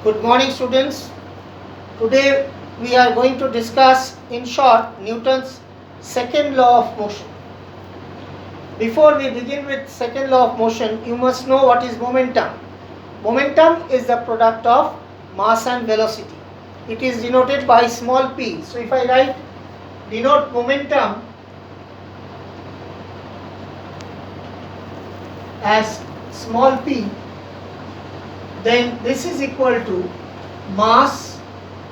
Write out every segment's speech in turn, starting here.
Good morning, students. Today we are going to discuss in short Newton's second law of motion. Before we begin with second law of motion, you must know what is momentum. Momentum is the product of mass and velocity. It is denoted by small p. So if I denote momentum as small p, then this is equal to mass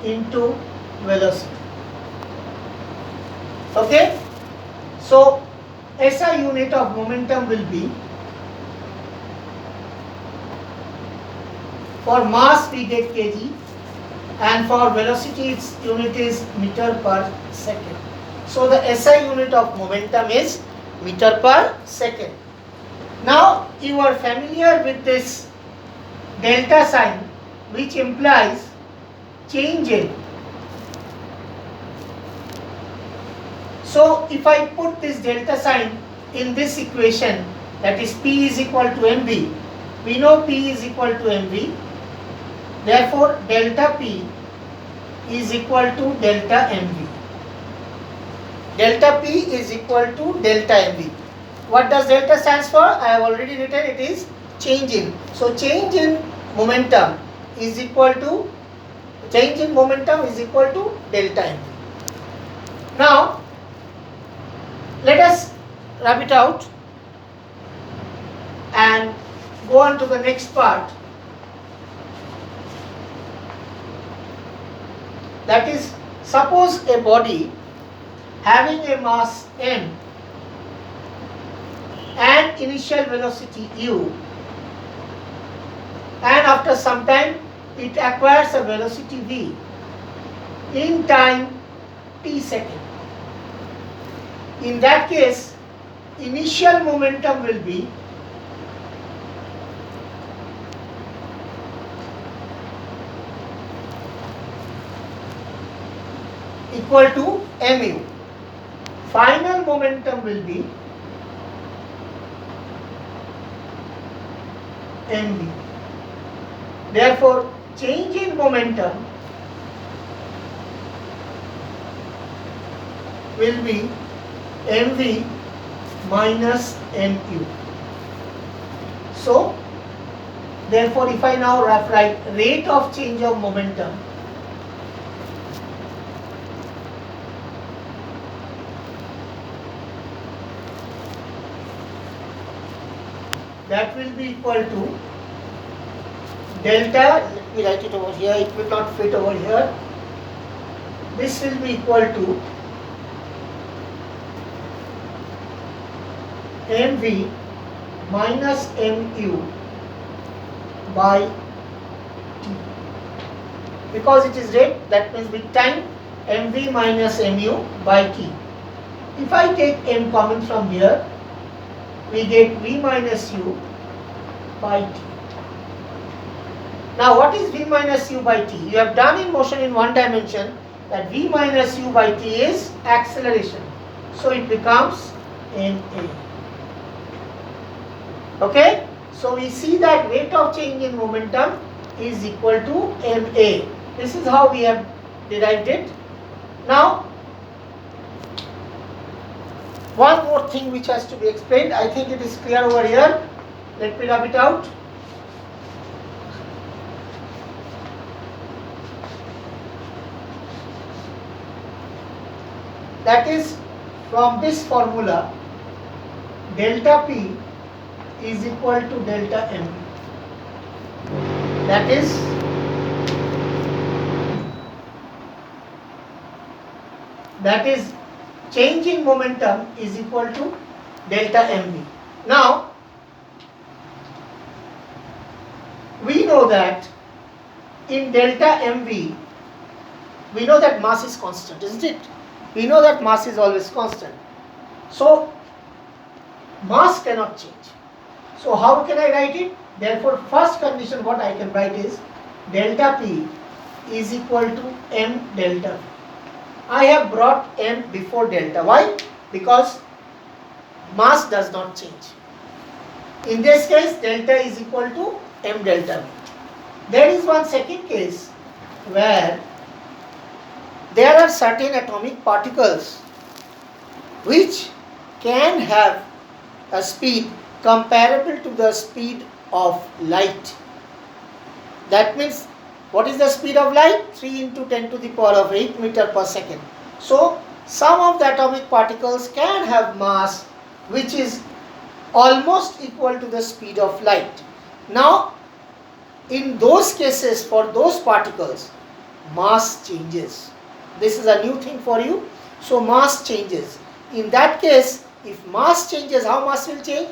into velocity. Okay? So SI unit of momentum will be, for mass we get kg and for velocity its unit is meter per second. So the SI unit of momentum is meter per second. Now you are familiar with this delta sign, which implies change in. So if I put this delta sign in this equation, that is P is equal to mv, we know P is equal to mv, therefore delta P is equal to delta mv. Delta P is equal to delta mv. What does delta stands for? I have already written, it is change in. So change in momentum is equal to delta mv. Now let us rub it out and go on to the next part, that is, suppose a body having a mass m and initial velocity u, and after some time it acquires a velocity v in time t second. In that case, initial momentum will be equal to mu. Final momentum will be mv. Therefore, change in momentum will be mv minus mu. So, therefore, if I now write rate of change of momentum, that will be equal to delta, let me write it over here, it will not fit over here. This will be equal to mv minus mu by t. Because it is rate, that means with time, mv minus mu by t. If I take m common from here, we get v minus u by t. Now what is v minus u by t? You have done in motion in one dimension that v minus u by t is acceleration. So it becomes ma. Okay? So we see that rate of change in momentum is equal to ma. This is how we have derived it. Now, one more thing which has to be explained. I think it is clear over here. Let me rub it out. That is, from this formula, delta P is equal to delta M. That is change in momentum is equal to delta mv. Now, we know that in delta mv, we know that mass is constant, isn't it? We know that mass is always constant. So, mass cannot change. So, how can I write it? Therefore, first condition what I can write is delta P is equal to m delta V. I have brought m before delta. Why? Because mass does not change. In this case, delta is equal to m delta V. There is one second case where there are certain atomic particles which can have a speed comparable to the speed of light. That means, what is the speed of light? 3 into 10 to the power of 8 meter per second. So, some of the atomic particles can have mass which is almost equal to the speed of light. Now, in those cases, for those particles, mass changes. This is a new thing for you. So, mass changes. In that case, if mass changes, how mass will change?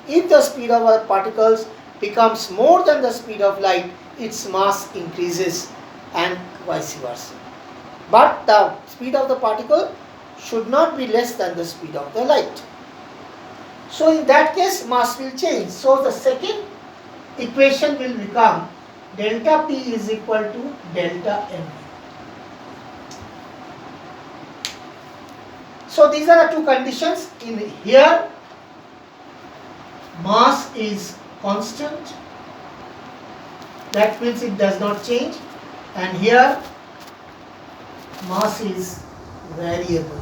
If the speed of our particles becomes more than the speed of light, its mass increases, and vice versa. But the speed of the particle should not be less than the speed of the light. So in that case, mass will change. So the second equation will become delta P is equal to delta M. So these are the two conditions. In here, mass is constant, that means it does not change, and here mass is variable.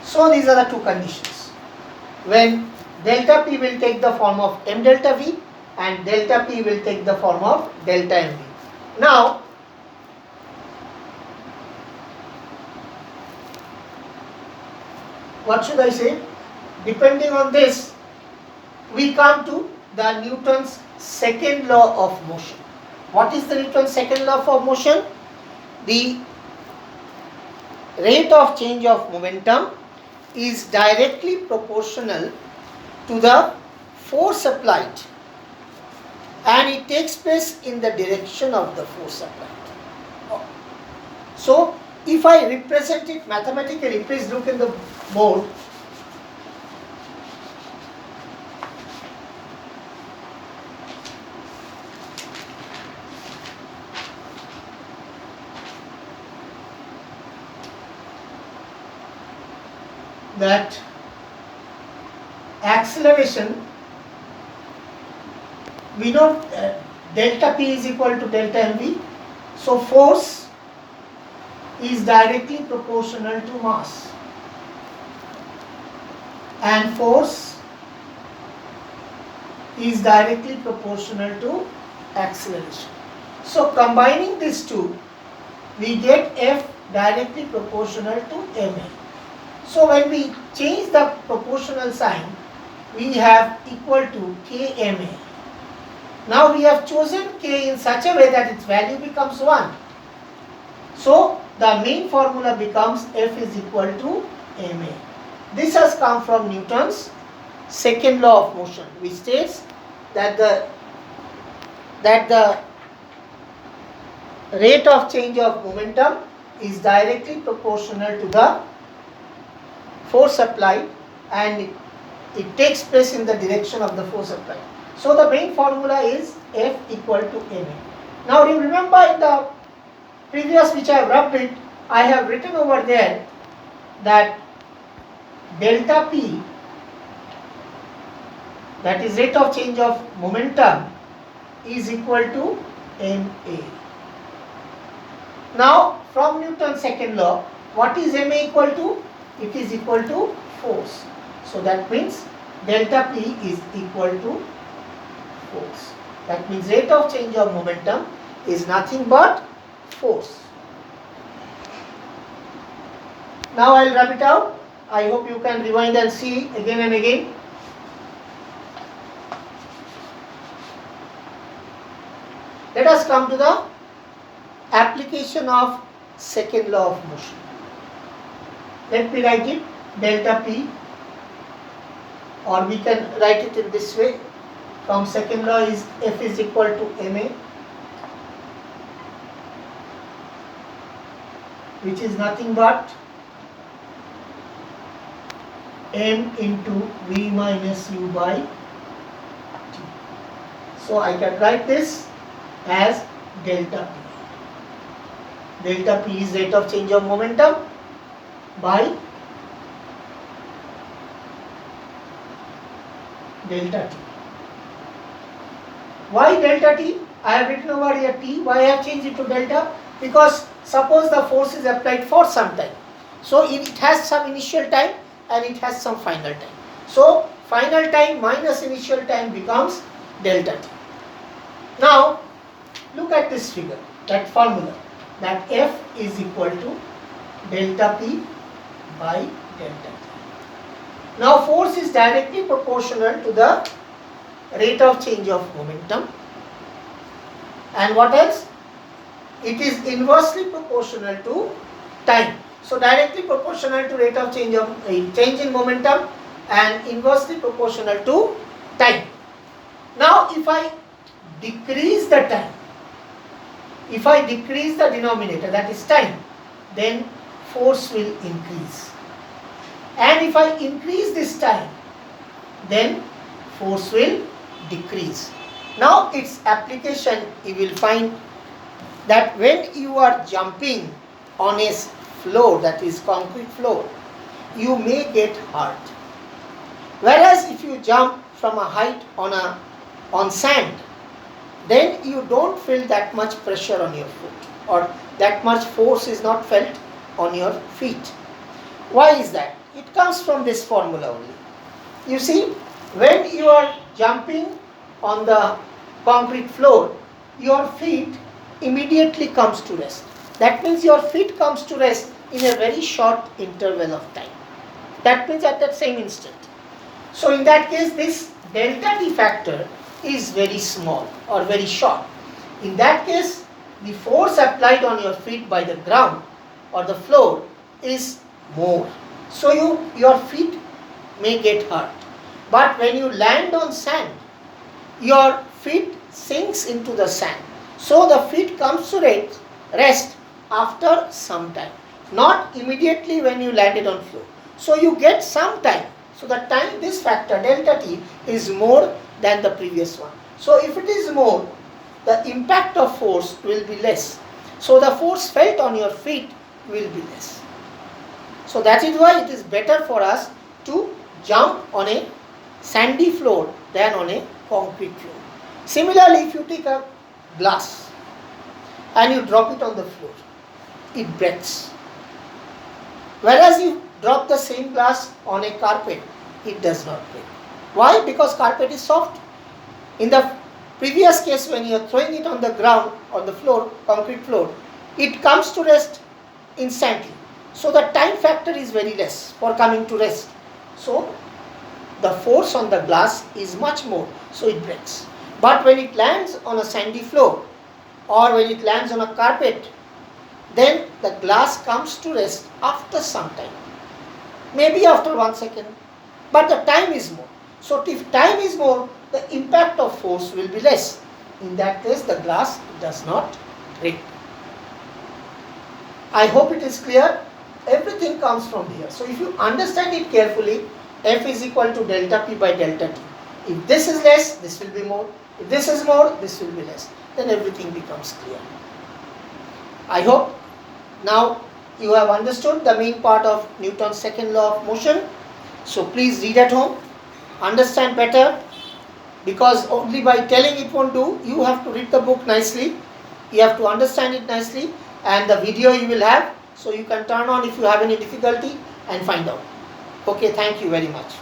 So these are the two conditions when delta P will take the form of m delta V and delta P will take the form of delta mV. Now, what should I say? Depending on this, we come to the Newton's second law of motion. What is the Newton's second law of motion? The rate of change of momentum is directly proportional to the force applied, and it takes place in the direction of the force applied. So, if I represent it mathematically, please look in the board. That acceleration, we know delta P is equal to delta mv. So force is directly proportional to mass, and force is directly proportional to acceleration. So combining these two, we get F directly proportional to ma. So when we change the proportional sign, we have equal to kma. Now we have chosen k in such a way that its value becomes 1. So the main formula becomes F is equal to ma. This has come from Newton's second law of motion, which states that the rate of change of momentum is directly proportional to the force applied, and it takes place in the direction of the force applied. So the main formula is F equal to ma. Now you remember in the previous which I have rubbed it, I have written over there that delta P, that is rate of change of momentum, is equal to ma. Now from Newton's second law, what is ma equal to? It is equal to force. So that means delta P is equal to force. That means rate of change of momentum is nothing but force. Now I will rub it out. I hope you can rewind and see again and again. Let us come to the application of second law of motion. Let me write it delta P, or we can write it in this way. From second law is F is equal to ma, which is nothing but m into v minus u by t. So I can write this as delta P. Delta P is rate of change of momentum by delta t. Why delta T? I have written over here T. Why I have changed it to delta? Because suppose the force is applied for some time. So it has some initial time and it has some final time. So final time minus initial time becomes delta T. Now look at this figure, that formula, that F is equal to delta P by delta T. Now force is directly proportional to the rate of change of momentum, and what else? It is inversely proportional to time. So directly proportional to rate of change in momentum and inversely proportional to time. Now if I decrease the time, if I decrease the denominator, that is time, then force will increase. And if I increase this time, then force will decrease. Now its application, you will find that when you are jumping on a floor, that is concrete floor, you may get hurt. Whereas if you jump from a height on sand, then you don't feel that much pressure on your foot, or that much force is not felt on your feet. Why is that? It comes from this formula only. You see, when you are jumping on the concrete floor, your feet immediately comes to rest. That means your feet comes to rest in a very short interval of time. That means at that same instant. So in that case, this delta T factor is very small or very short. In that case, the force applied on your feet by the ground or the floor is more. So your feet may get hurt. But when you land on sand, your feet sinks into the sand. So the feet comes to rest after some time, not immediately when you landed on floor. So you get some time. So the time, this factor delta T is more than the previous one. So if it is more, the impact of force will be less. So the force felt on your feet will be less. So that is why it is better for us to jump on a sandy floor than on a concrete floor. Similarly, if you take a glass and you drop it on the floor, it breaks. Whereas you drop the same glass on a carpet, it does not break. Why? Because carpet is soft. In the previous case, when you are throwing it on the ground, on the floor, concrete floor, it comes to rest instantly. So the time factor is very less for coming to rest. So the force on the glass is much more, so it breaks. But when it lands on a sandy floor or when it lands on a carpet, then the glass comes to rest after some time. Maybe after 1 second. But the time is more. So if time is more, the impact of force will be less. In that case, the glass does not break. I hope it is clear. Everything comes from here. So if you understand it carefully, F is equal to delta P by delta T. If this is less, this will be more. If this is more, this will be less. Then everything becomes clear. I hope now you have understood the main part of Newton's second law of motion. So please read at home, understand better, because only by telling it won't do. You have to read the book nicely, you have to understand it nicely, and the video you will have, so you can turn on if you have any difficulty and find out. Okay, thank you very much.